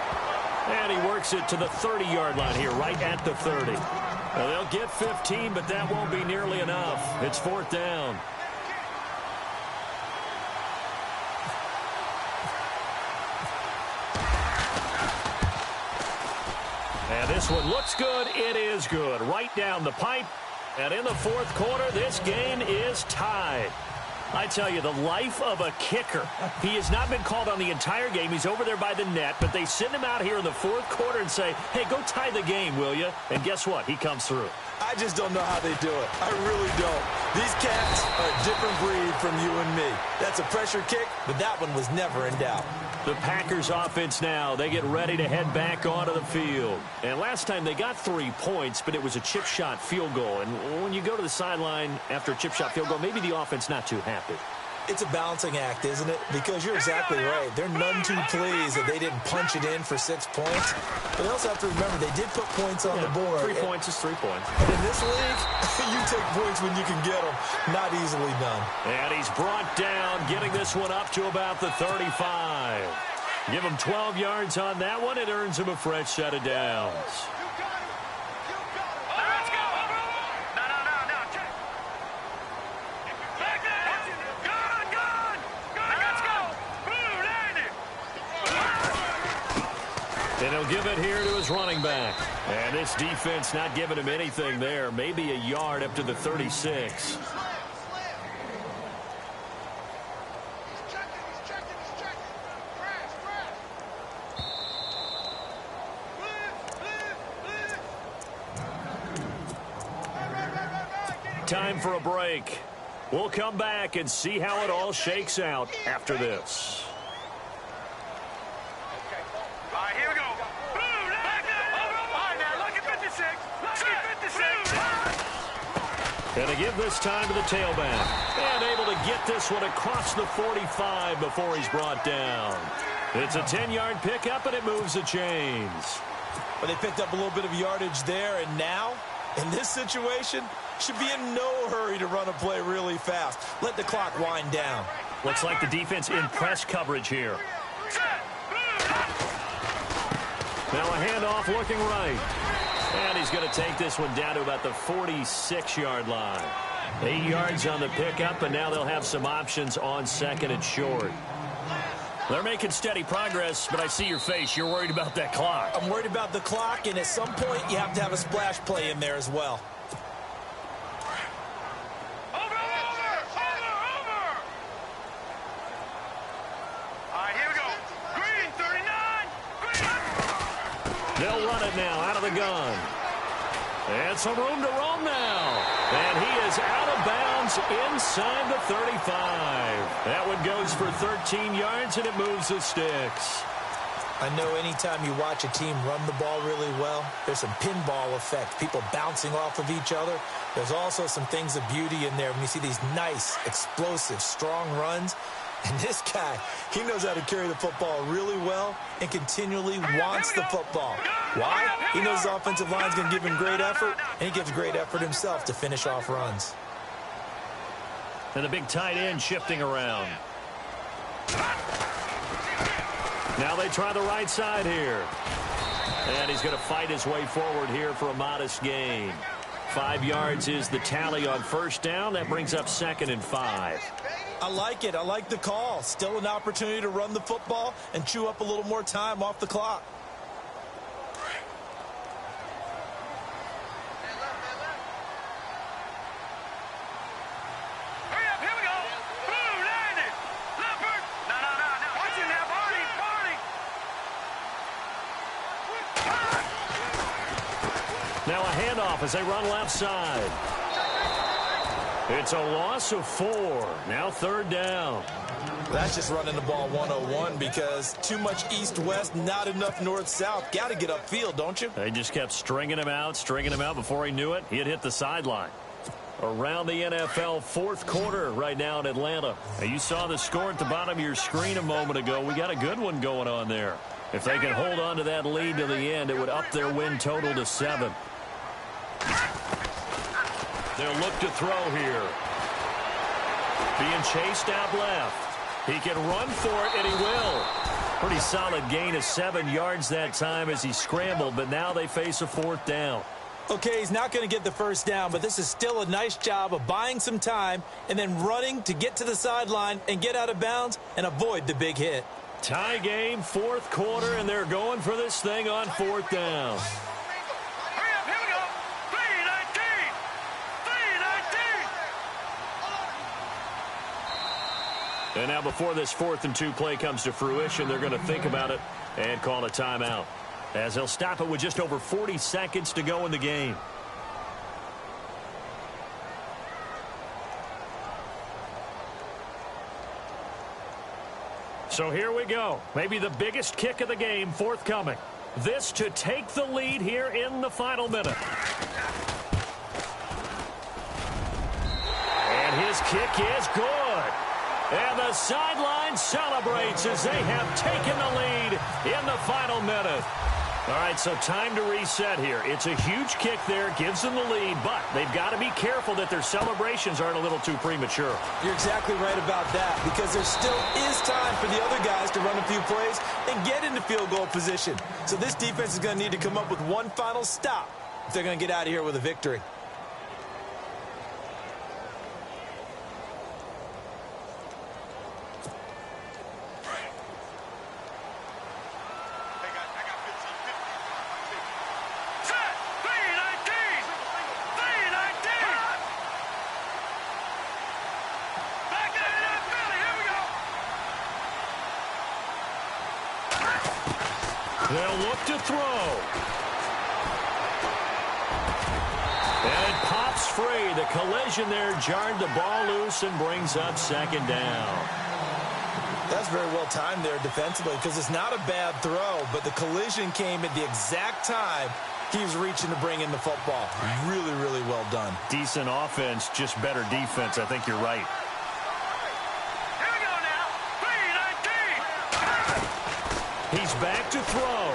And he works it to the 30-yard line here, right at the 30. Now, they'll get 15, but that won't be nearly enough. It's 4th down. And this one looks good. It is good. Right down the pipe. And in the 4th quarter, this game is tied. I tell you, the life of a kicker. He has not been called on the entire game. He's over there by the net, but they send him out here in the 4th quarter and say, hey, go tie the game, will you? And guess what? He comes through. I just don't know how they do it. I really don't. These cats are a different breed from you and me. That's a pressure kick, but that one was never in doubt. The Packers offense now, they get ready to head back onto the field. And last time they got 3 points, but it was a chip shot field goal. And when you go to the sideline after a chip shot field goal, maybe the offense not too happy. It's a balancing act, isn't it? Because you're exactly right. They're none too pleased that they didn't punch it in for 6 points. But they also have to remember they did put points on the board. 3 points is 3 points. And in this league, you take points when you can get them. Not easily done. And he's brought down, getting this one up to about the 35. Give him 12 yards on that one. It earns him a fresh set of downs. And he'll give it here to his running back. And this defense not giving him anything there. Maybe a yard up to the 36. Time for a break. We'll come back and see how it all shakes out after this. And to give this time to the tailback. And able to get this one across the 45 before he's brought down. It's a 10-yard pickup, and it moves the chains. Well, they picked up a little bit of yardage there, and now, in this situation, should be in no hurry to run a play really fast. Let the clock wind down. Looks like the defense in press coverage here. Now a handoff looking right. And he's going to take this one down to about the 46-yard line. 8 yards on the pickup, and now they'll have some options on 2nd and short. They're making steady progress, but I see your face. You're worried about that clock. I'm worried about the clock, and at some point you have to have a splash play in there as well. They'll run it now out of the gun. And some room to roam now. And he is out of bounds inside the 35. That one goes for 13 yards, and it moves the sticks. I know anytime you watch a team run the ball really well, there's some pinball effect, people bouncing off of each other. There's also some things of beauty in there when you see these nice, explosive, strong runs. And this guy, he knows how to carry the football really well and continually wants the football. Why? He knows the offensive line's going to give him great effort, and he gives great effort himself to finish off runs. And the big tight end shifting around. Now they try the right side here. And he's going to fight his way forward here for a modest gain. 5 yards is the tally on first down. That brings up 2nd and 5. I like it. I like the call. Still an opportunity to run the football and chew up a little more time off the clock. Hurry up, here we go. Boom, landed. Leopard. No. Watch him now, Barney. Now a handoff as they run left side. It's a loss of 4. Now 3rd down. That's just running the ball 101 because too much east-west, not enough north-south. Got to get upfield, don't you? They just kept stringing him out. Before he knew it, he had hit the sideline. Around the NFL 4th quarter right now in Atlanta. Now, you saw the score at the bottom of your screen a moment ago. We got a good one going on there. If they can hold on to that lead to the end, it would up their win total to 7. They'll look to throw here. Being chased out left. He can run for it, and he will. Pretty solid gain of 7 yards that time as he scrambled, but now they face a 4th down. Okay, he's not going to get the first down, but this is still a nice job of buying some time and then running to get to the sideline and get out of bounds and avoid the big hit. Tie game, 4th quarter, and they're going for this thing on 4th down. Hurry up, here we go. 3-19. 3-19. And now before this 4th and 2 play comes to fruition, they're going to think about it and call a timeout, as they'll stop it with just over 40 seconds to go in the game. So here we go. Maybe the biggest kick of the game forthcoming. This to take the lead here in the final minute. And his kick is good. And the sideline celebrates as they have taken the lead in the final minute. All right, so time to reset here. It's a huge kick there, gives them the lead, but they've got to be careful that their celebrations aren't a little too premature. You're exactly right about that, because there still is time for the other guys to run a few plays and get into field goal position. So this defense is going to need to come up with one final stop if they're going to get out of here with a victory. They'll look to throw. And it pops free. The collision there jarred the ball loose and brings up 2nd down. That's very well timed there defensively, because it's not a bad throw, but the collision came at the exact time he was reaching to bring in the football. Really, really well done. Decent offense, just better defense. I think you're right. He's back to throw.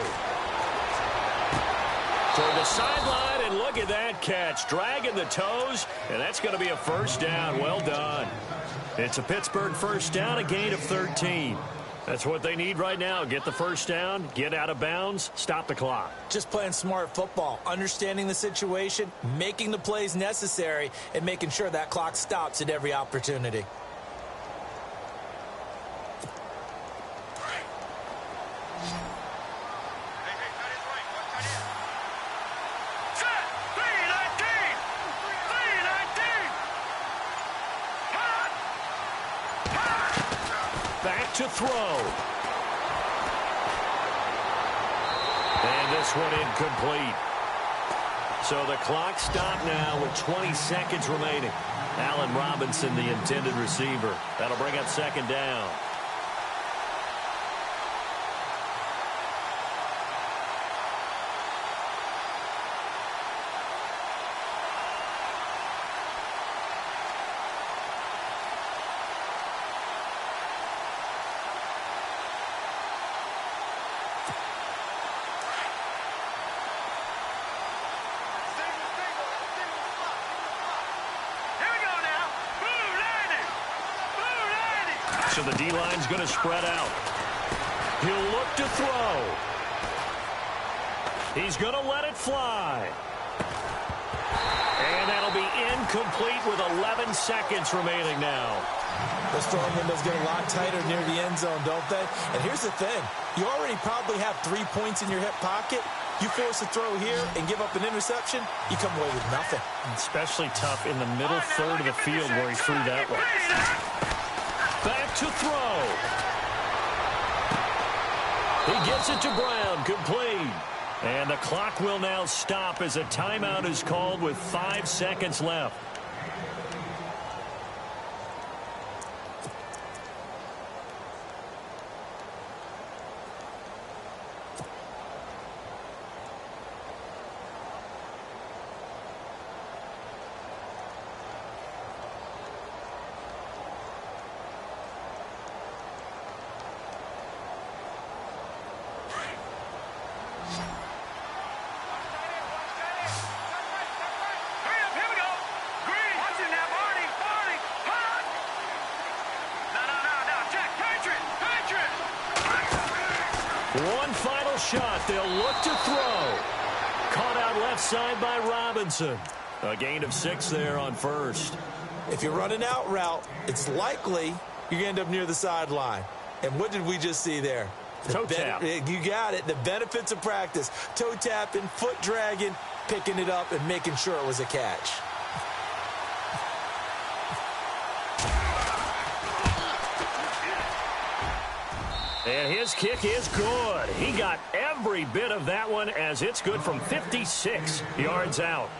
Toward the sideline, and look at that catch. Dragging the toes, and that's going to be a 1st down. Well done. It's a Pittsburgh 1st down, a gain of 13. That's what they need right now. Get the 1st down, get out of bounds, stop the clock. Just playing smart football, understanding the situation, making the plays necessary, and making sure that clock stops at every opportunity. To throw. And this one incomplete. So the clock stopped now with 20 seconds remaining. Allen Robinson, the intended receiver. That'll bring up 2nd down. So the D-line's going to spread out. He'll look to throw. He's going to let it fly. And that'll be incomplete with 11 seconds remaining now. Those throwing windows get a lot tighter near the end zone, don't they? And here's the thing. You already probably have 3 points in your hip pocket. You force a throw here and give up an interception, you come away with nothing. Especially tough in the middle third of the field where he threw that one. Back to throw. He gets it to Brown, complete. And the clock will now stop as a timeout is called with 5 seconds left. shot. They'll look to throw. Caught out left side by Robinson. A gain of 6 there on first. If you're running out route, it's likely you're going to end up near the sideline. And what did we just see there? Toe tap. You got it. The benefits of practice. Toe tapping, foot dragging, picking it up, and making sure it was a catch. And his kick is good. He got every bit of that one as it's good from 56 yards out.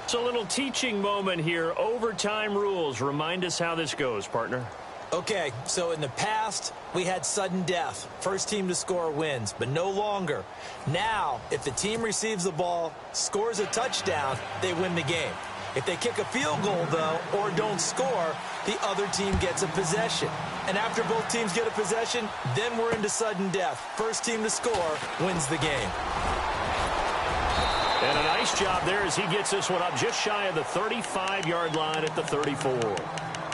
It's a little teaching moment here. Overtime rules. Remind us how this goes, partner. Okay, so in the past, we had sudden death. First team to score wins, but no longer. Now, if the team receives the ball, scores a touchdown, they win the game. If they kick a field goal, though, or don't score, the other team gets a possession. And after both teams get a possession, then we're into sudden death. First team to score wins the game. And a nice job there as he gets this one up just shy of the 35-yard line at the 34.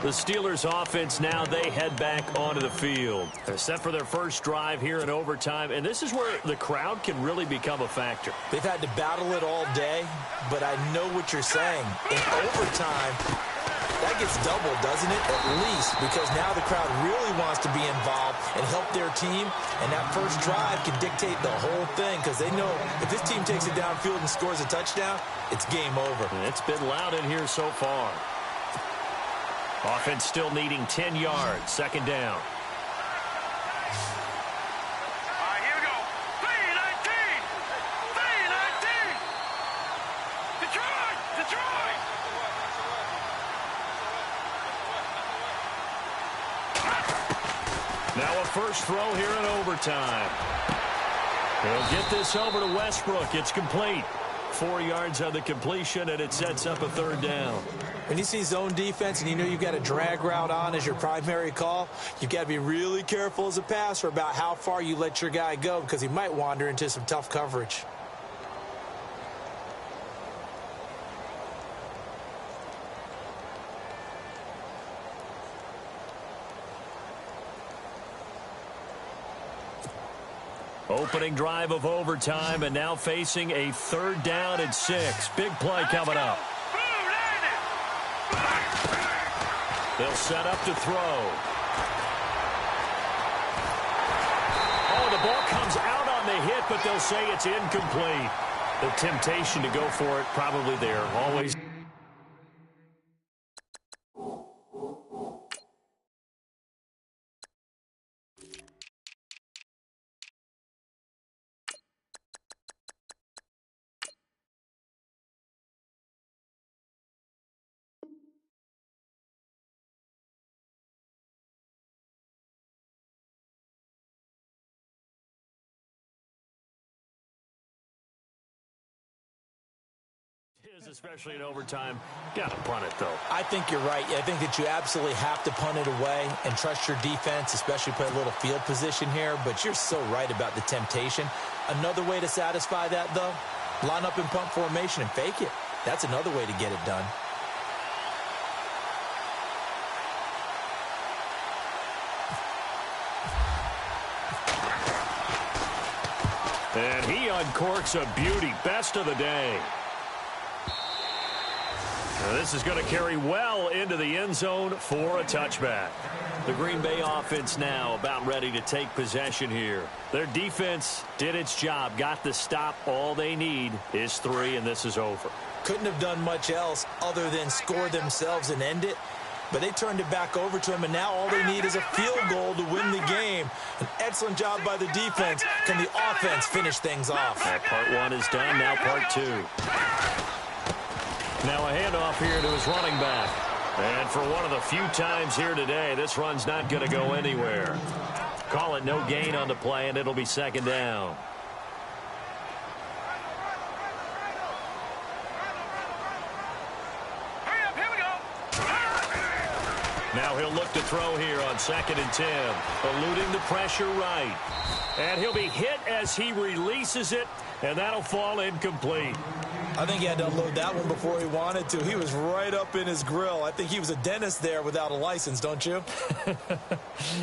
The Steelers offense now, they head back onto the field. They're set for their first drive here in overtime, and this is where the crowd can really become a factor. They've had to battle it all day, but I know what you're saying. In overtime, that gets doubled, doesn't it? At least, because now the crowd really wants to be involved and help their team, and that first drive can dictate the whole thing because they know if this team takes it downfield and scores a touchdown, it's game over. It's been loud in here so far. Offense still needing 10 yards. Second down. All right, here we go. 3-19. 3-19. Detroit! Detroit! Now a first throw here in overtime. He'll get this over to Westbrook. It's complete. 4 yards on the completion, and it sets up a third down. When you see zone defense and you know you've got a drag route on as your primary call, you've got to be really careful as a passer about how far you let your guy go because he might wander into some tough coverage. Opening drive of overtime, and now facing a third down and 6. Big play coming up. They'll set up to throw. Oh, the ball comes out on the hit, but they'll say it's incomplete. The temptation to go for it probably there. Always. Especially in overtime. Got to punt it, though. I think you're right. I think that you absolutely have to punt it away and trust your defense, especially play a little field position here. But you're so right about the temptation. Another way to satisfy that, though, line up in punt formation and fake it. That's another way to get it done. And he uncorks a beauty. Best of the day. Now this is going to carry well into the end zone for a touchback. The Green Bay offense now about ready to take possession here. Their defense did its job, got the stop. All they need is 3, and this is over. Couldn't have done much else other than score themselves and end it. But they turned it back over to him, and now all they need is a field goal to win the game. An excellent job by the defense. Can the offense finish things off? That part 1 is done, now part 2. Now a handoff here to his running back. And for one of the few times here today, this run's not going to go anywhere. Call it no gain on the play, and it'll be second down. Now he'll look to throw here on 2nd and 10. Eluding the pressure right. And he'll be hit as he releases it, and that'll fall incomplete. I think he had to unload that one before he wanted to. He was right up in his grill. I think he was a dentist there without a license, don't you?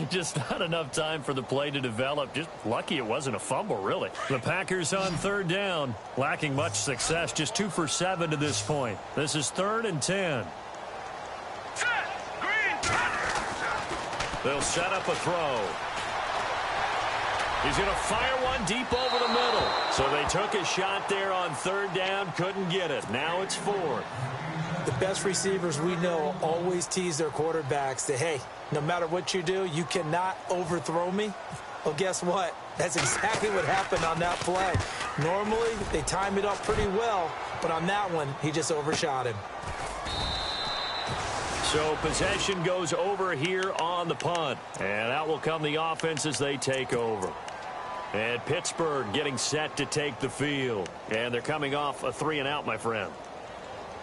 Just not enough time for the play to develop. Just lucky it wasn't a fumble, really. The Packers on third down. Lacking much success. Just 2 for 7 to this point. This is 3rd and 10. Set. Green. They'll set up a throw. He's going to fire one deep over the middle. So they took a shot there on third down, couldn't get it. Now it's 4th. The best receivers we know always tease their quarterbacks that, hey, no matter what you do, you cannot overthrow me. Well, guess what? That's exactly what happened on that play. Normally, they time it up pretty well, but on that one, he just overshot him. So possession goes over here on the punt. And out will come the offense as they take over. And Pittsburgh getting set to take the field. And they're coming off a 3-and-out, my friend.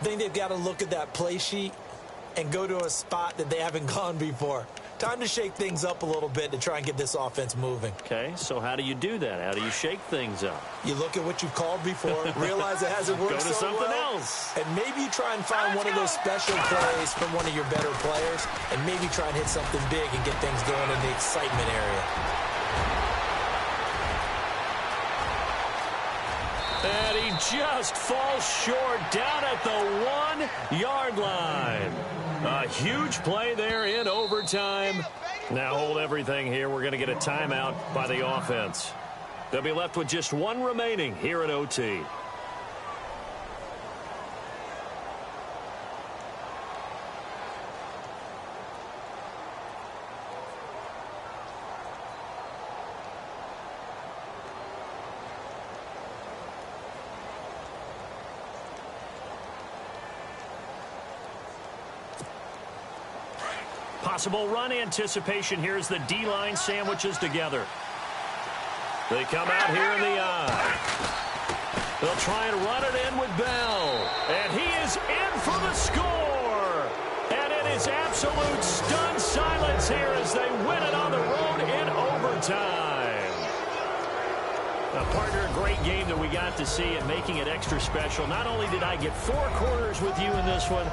I think they've got to look at that play sheet and go to a spot that they haven't gone before. Time to shake things up a little bit to try and get this offense moving. Okay, so how do you do that? How do you shake things up? You look at what you've called before, realize it hasn't worked Go to so something well, else. and maybe you try and find one of those special plays from one of your better players, and maybe try and hit something big and get things going in the excitement area. And he just falls short down at the 1-yard line. A huge play there in overtime. Now hold everything here. We're going to get a timeout by the offense. They'll be left with just 1 remaining here at OT. Possible run anticipation. Here's the D-line sandwiches together. They come out here in the eye. They'll try and run it in with Bell. And he is in for the score. And it is absolute stunned silence here as they win it on the road in overtime. Partner, a great game that we got to see and making it extra special. Not only did I get 4 quarters with you in this one,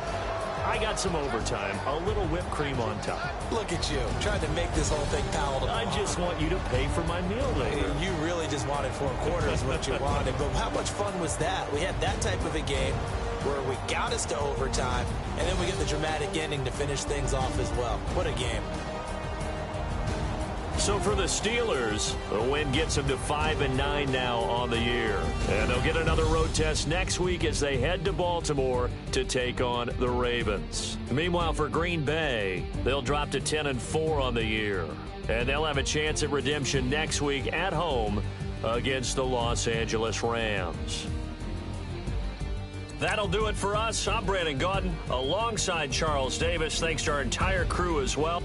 I got some overtime, a little whipped cream on top. Look at you, trying to make this whole thing palatable. I just want you to pay for my meal later. You really just wanted 4 quarters what you wanted, but how much fun was that? We had that type of a game where we got us to overtime, and then we get the dramatic ending to finish things off as well. What a game. So for the Steelers, the win gets them to 5-9 now on the year. And they'll get another road test next week as they head to Baltimore to take on the Ravens. Meanwhile, for Green Bay, they'll drop to 10-4 on the year. And they'll have a chance at redemption next week at home against the Los Angeles Rams. That'll do it for us. I'm Brandon Gaudin alongside Charles Davis. Thanks to our entire crew as well.